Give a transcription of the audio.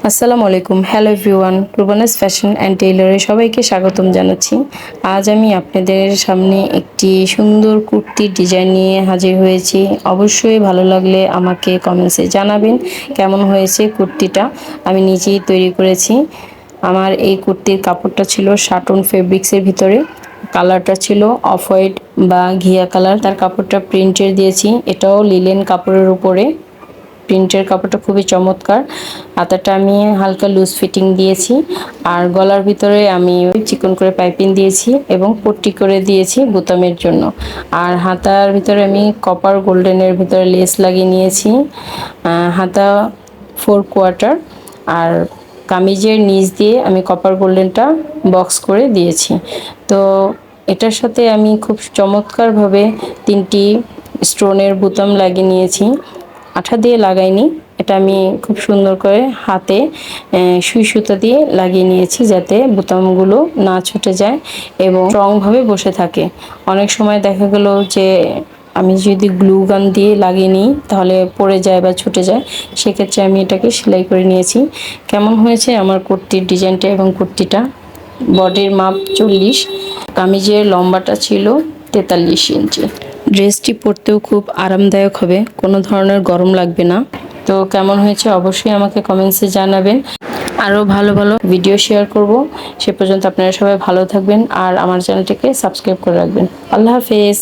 আসসালামু আলাইকুম। Hello everyone, রুবানাস fashion and টেইলরে সবাইকে স্বাগতম জানাচ্ছি। আজ আমি আপনাদের সামনে একটি সুন্দর কুর্তির ডিজাইন নিয়ে হাজির হয়েছি। অবশ্যই ভালো লাগলে আমাকে কমেন্টসে জানাবেন কেমন হয়েছে কুর্তিটা। আমি নিজেই তৈরি করেছি। আমার এই কুর্তির কাপড়টা ছিল শাটন ফেব্রিক্সের ভিতরে। কালারটা ছিল অফ হোয়াইট বা ঘিয়া কালার। তার কাপড়টা প্রিন্টের দিয়েছি, এটাও লিলেন কাপড়ের উপরে। প্রিন্টের কাপড়টা খুবই চমৎকার। হাতাটা আমি হালকা লুজ ফিটিং দিয়েছি, আর গলার ভিতরে আমি চিকন করে পাইপিং দিয়েছি এবং পট্টি করে দিয়েছি বোতামের জন্য। আর হাতার ভিতরে আমি কপার গোল্ডেনের ভিতরে লেস লাগিয়ে নিয়েছি। হাতা 4/4, আর কামিজের নিচ দিয়ে আমি কপার গোল্ডেনটা বক্স করে দিয়েছি। তো এটার সাথে আমি খুব চমৎকারভাবে 3টি স্টোনের বোতাম লাগিয়ে নিয়েছি। আঠা দিয়ে লাগাইনি, এটা আমি খুব সুন্দর করে হাতে সুই সুতা দিয়ে লাগিয়ে নিয়েছি যাতে বোতামগুলো না ছুটে যায় এবং স্ট্রংভাবে বসে থাকে। অনেক সময় দেখা গেল যে আমি যদি গ্লু গান দিয়ে লাগিয়ে নিই তাহলে পড়ে যায় বা ছুটে যায়, সেক্ষেত্রে আমি এটাকে সেলাই করে নিয়েছি। কেমন হয়েছে আমার কুর্তির ডিজাইনটা এবং কুর্তিটা? বডির মাপ 40, কামিজের লম্বাটা ছিল 43 ইঞ্চি। ড্রেসটি পরতেও খুব আরামদায়ক হবে, কোনো ধরনের গরম লাগবে না। তো কেমন হয়েছে অবশ্যই আমাকে কমেন্টসে জানাবেন। আরও ভালো ভালো ভিডিও শেয়ার করব। সে পর্যন্ত আপনারা সবাই ভালো থাকবেন আর আমার চ্যানেলটিকে সাবস্ক্রাইব করে রাখবেন। আল্লাহ হাফেজ।